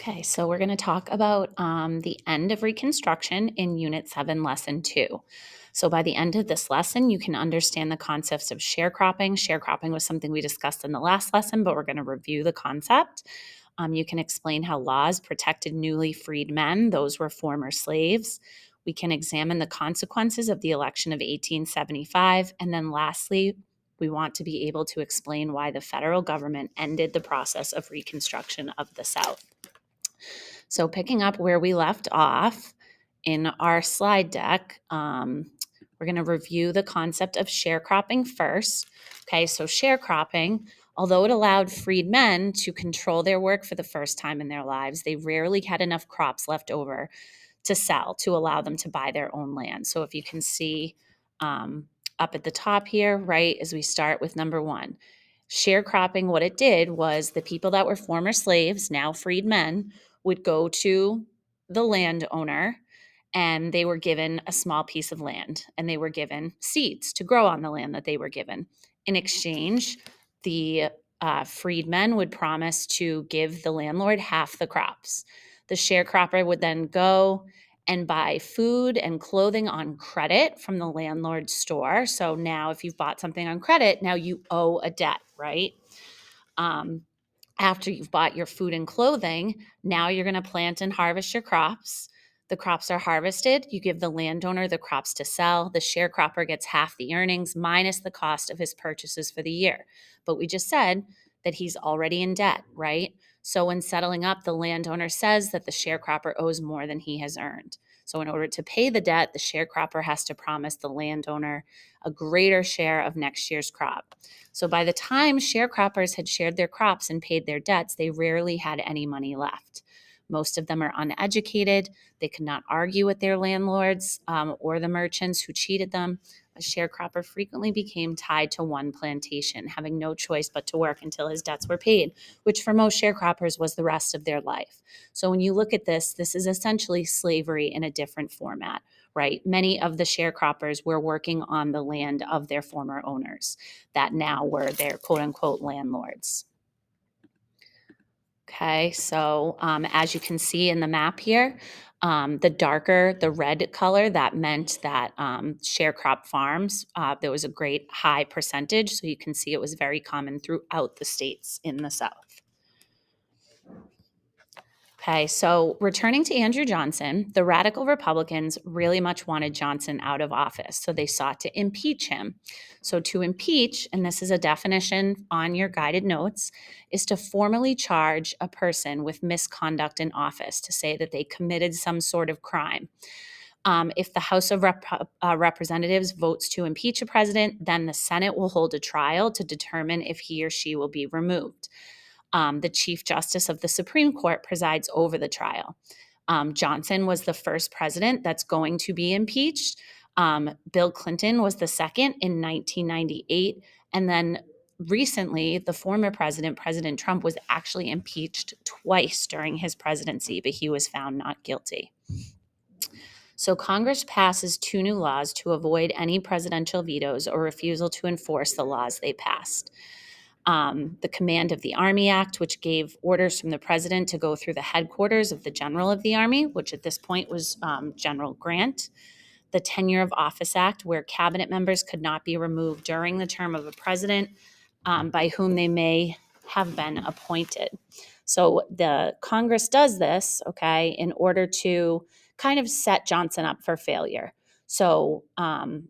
Okay, so we're going to talk about the end of Reconstruction in Unit 7, Lesson 2. So, by the end of this lesson, you can understand the concepts of sharecropping. Sharecropping was something we discussed in the last lesson, but we're going to review the concept. You can explain how laws protected newly freed men, those were former slaves. We can examine the consequences of the election of 1875. And then, lastly, we want to be able to explain why the federal government ended the process of Reconstruction of the South. So, picking up where we left off in our slide deck, we're going to review the concept of sharecropping first. Okay, so sharecropping, although it allowed freed men to control their work for the first time in their lives, they rarely had enough crops left over to sell to allow them to buy their own land. So, if you can see up at the top here, right, as we start with number one, sharecropping, what it did was the people that were former slaves, now freed men, would go to the landowner and they were given a small piece of land and they were given seeds to grow on the land that they were given. In exchange, the freedmen would promise to give the landlord half the crops. The sharecropper would then go and buy food and clothing on credit from the landlord's store. So now, if you've bought something on credit, now you owe a debt, right? Um, After you've bought your food and clothing, now you're going to plant and harvest your crops. The crops are harvested. You give the landowner the crops to sell. The sharecropper gets half the earnings minus the cost of his purchases for the year. But we just said that he's already in debt, right? So when settling up, the landowner says that the sharecropper owes more than he has earned. So in order to pay the debt, the sharecropper has to promise the landowner a greater share of next year's crop. So by the time sharecroppers had shared their crops and paid their debts, they rarely had any money left. Most of them are uneducated. They could not argue with their landlords or the merchants who cheated them. A sharecropper frequently became tied to one plantation, having no choice but to work until his debts were paid, which for most sharecroppers was the rest of their life. So when you look at this, this is essentially slavery in a different format, right? Many of the sharecroppers were working on the land of their former owners that now were their quote unquote landlords. Okay, so as you can see in the map here, the darker, the red color, that meant that sharecrop farms, there was a great high percentage. So you can see it was very common throughout the states in the South. Okay, so returning to Andrew Johnson, the radical Republicans really much wanted Johnson out of office, so they sought to impeach him. So to impeach, and this is a definition on your guided notes, is to formally charge a person with misconduct in office, to say that they committed some sort of crime. If the House of Representatives votes to impeach a president, then the Senate will hold a trial to determine if he or she will be removed. The Chief Justice of the Supreme Court presides over the trial. Johnson was the first president that's going to be impeached. Bill Clinton was the second in 1998. And then recently, the former president, President Trump, was actually impeached twice during his presidency, but he was found not guilty. So Congress passes two new laws to avoid any presidential vetoes or refusal to enforce the laws they passed. The Command of the Army Act, which gave orders from the president to go through the headquarters of the General of the Army, which at this point was General Grant. The Tenure of Office Act, where cabinet members could not be removed during the term of a president by whom they may have been appointed. So the Congress does this, okay, in order to kind of set Johnson up for failure. So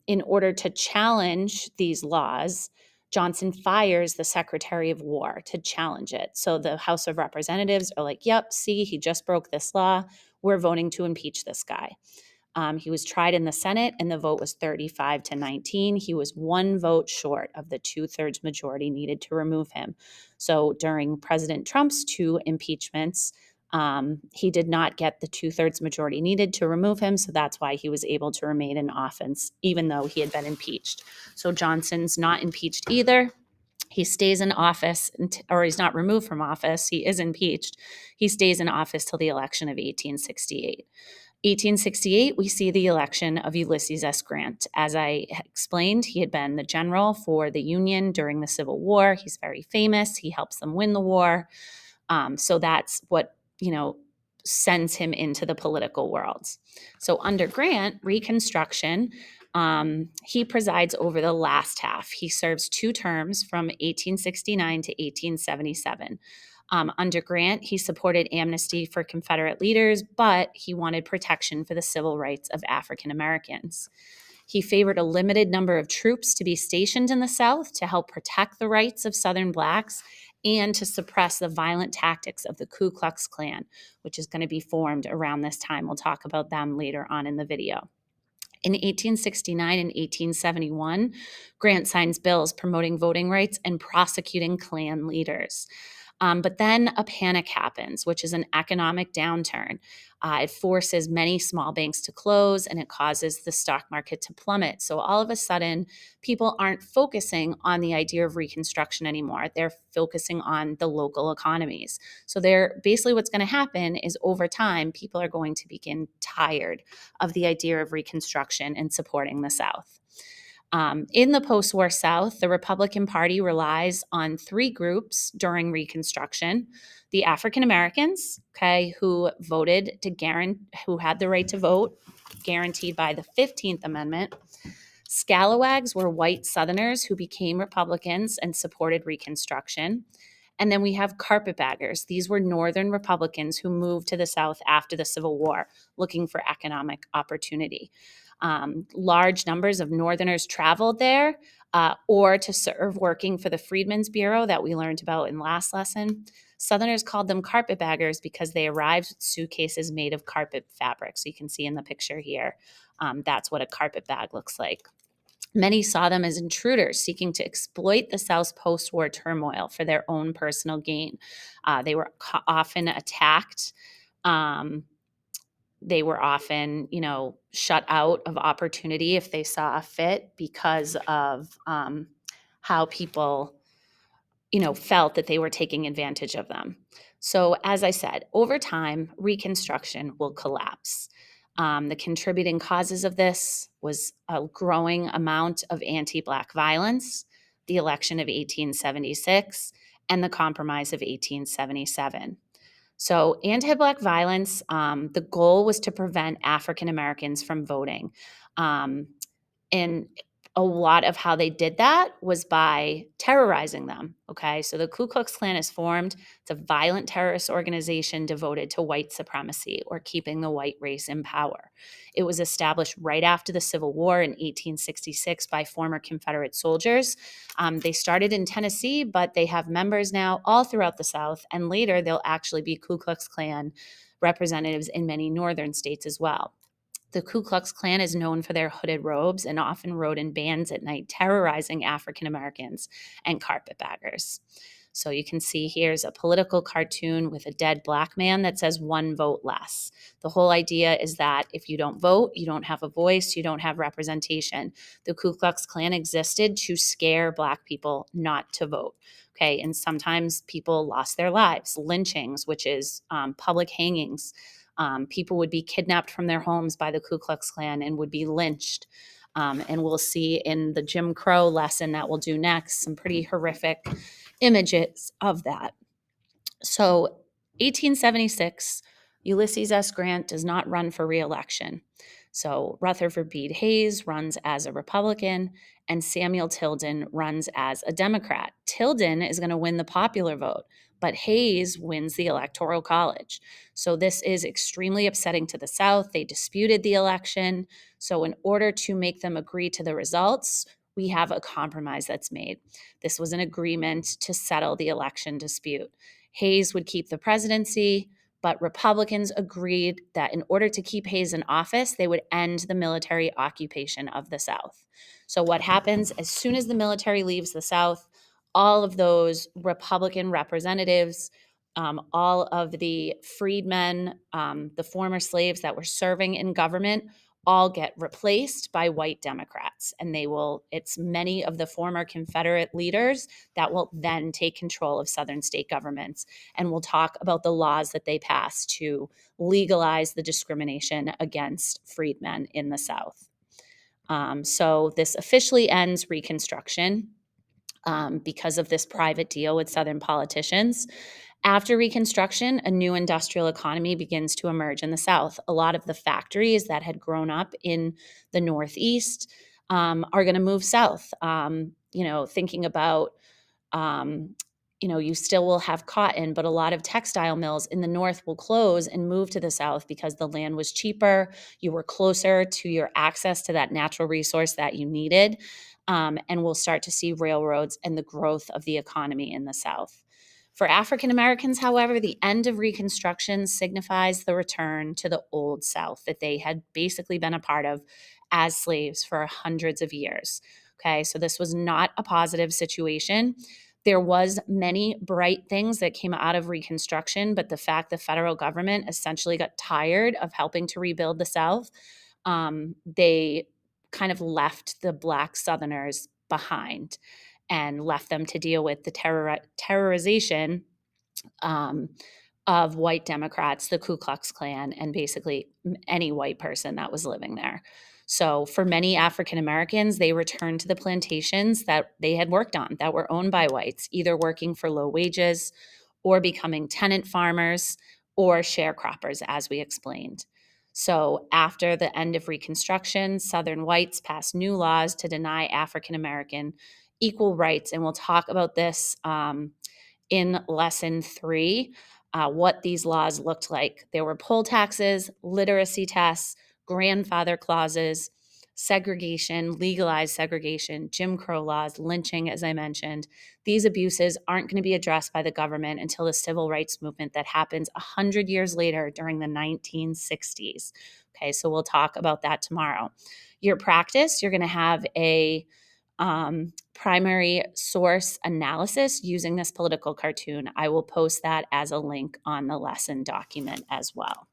in order to challenge these laws, Johnson fires the Secretary of War to challenge it. So the House of Representatives are like, yep, see, he just broke this law. We're voting to impeach this guy. He was tried in the Senate, and the vote was 35 to 19. He was one vote short of the 2/3 majority needed to remove him. So during President Trump's two impeachments, he did not get the 2/3 majority needed to remove him. So that's why he was able to remain in office, even though he had been impeached. So Johnson's not impeached either. He stays in office, or he's not removed from office. He is impeached. He stays in office till the election of 1868. 1868, we see the election of Ulysses S. Grant. As I explained, he had been the general for the Union during the Civil War. He's very famous. He helps them win the war. So that's what you know, sends him into the political world. So under Grant, Reconstruction, he presides over the last half. He serves 2 terms from 1869 to 1877. Under Grant, he supported amnesty for Confederate leaders, but he wanted protection for the civil rights of African Americans. He favored a limited number of troops to be stationed in the South to help protect the rights of Southern Blacks and to suppress the violent tactics of the Ku Klux Klan, which is going to be formed around this time. We'll talk about them later on in the video. In 1869 and 1871, Grant signs bills promoting voting rights and prosecuting Klan leaders. But then a panic happens, which is an economic downturn. It forces many small banks to close and it causes the stock market to plummet. So all of a sudden, people aren't focusing on the idea of Reconstruction anymore. They're focusing on the local economies. So they're basically what's going to happen is over time, people are going to begin tired of the idea of Reconstruction and supporting the South. In the post-war South, the Republican Party relies on 3 groups during Reconstruction: the African Americans, okay, who had the right to vote, guaranteed by the 15th Amendment. Scalawags were white Southerners who became Republicans and supported Reconstruction. And then we have carpetbaggers. These were Northern Republicans who moved to the South after the Civil War, looking for economic opportunity. Large numbers of Northerners traveled there or to serve working for the Freedmen's Bureau that we learned about in last lesson. Southerners called them carpetbaggers because they arrived with suitcases made of carpet fabric. So you can see in the picture here, that's what a carpet bag looks like. Many saw them as intruders seeking to exploit the South's post-war turmoil for their own personal gain. They were often attacked. They were often, shut out of opportunity if they saw a fit because of how people, felt that they were taking advantage of them. So, as I said, over time, Reconstruction will collapse. The contributing causes of this was a growing amount of anti-Black violence, the election of 1876, and the Compromise of 1877. So, anti-Black violence, the goal was to prevent African Americans from voting. And a lot of how they did that was by terrorizing them. Okay, so the Ku Klux Klan is formed. It's a violent terrorist organization devoted to white supremacy or keeping the white race in power. It was established right after the Civil War in 1866 by former Confederate soldiers. They started in Tennessee, but they have members now all throughout the South, and later they'll actually be Ku Klux Klan representatives in many northern states as well. The Ku Klux Klan is known for their hooded robes and often rode in bands at night, terrorizing African Americans and carpetbaggers. So you can see here's a political cartoon with a dead Black man that says "one vote less." The whole idea is that if you don't vote, you don't have a voice, you don't have representation. The Ku Klux Klan existed to scare Black people not to vote. Okay, and sometimes people lost their lives. Lynchings, which is public hangings. People would be kidnapped from their homes by the Ku Klux Klan and would be lynched. And we'll see in the Jim Crow lesson that we'll do next some pretty horrific images of that. So 1876, Ulysses S. Grant does not run for re-election. So Rutherford B. Hayes runs as a Republican and Samuel Tilden runs as a Democrat. Tilden is going to win the popular vote, but Hayes wins the Electoral College. So this is extremely upsetting to the South. They disputed the election. So in order to make them agree to the results, we have a compromise that's made. This was an agreement to settle the election dispute. Hayes would keep the presidency, but Republicans agreed that in order to keep Hayes in office, they would end the military occupation of the South. So what happens as soon as the military leaves the South, all of those Republican representatives, all of the freedmen, the former slaves that were serving in government, all get replaced by white Democrats. And it's many of the former Confederate leaders that will then take control of Southern state governments. And we'll talk about the laws that they passed to legalize the discrimination against freedmen in the South. So this officially ends Reconstruction because of this private deal with Southern politicians. After Reconstruction, a new industrial economy begins to emerge in the South. A lot of the factories that had grown up in the Northeast are going to move south. Thinking about um, you still will have cotton, but a lot of textile mills in the north will close and move to the south because the land was cheaper. You were closer to your access to that natural resource that you needed. And we'll start to see railroads and the growth of the economy in the south. For African Americans, however, the end of Reconstruction signifies the return to the old South that they had basically been a part of as slaves for hundreds of years. Okay, so this was not a positive situation. There was many bright things that came out of Reconstruction, but the fact the federal government essentially got tired of helping to rebuild the South, they kind of left the Black Southerners behind and left them to deal with the terrorization um, of white Democrats, the Ku Klux Klan, and basically any white person that was living there. So, for many African Americans, they returned to the plantations that they had worked on that were owned by whites, either working for low wages or becoming tenant farmers or sharecroppers, as we explained. So, after the end of Reconstruction, Southern whites passed new laws to deny African American equal rights. And we'll talk about this in lesson 3 what these laws looked like. There were poll taxes, literacy tests, grandfather clauses, segregation, legalized segregation, Jim Crow laws, lynching, as I mentioned. These abuses aren't going to be addressed by the government until the civil rights movement that happens 100 years later during the 1960s. Okay, so we'll talk about that tomorrow. Your practice, you're going to have a primary source analysis using this political cartoon. I will post that as a link on the lesson document as well.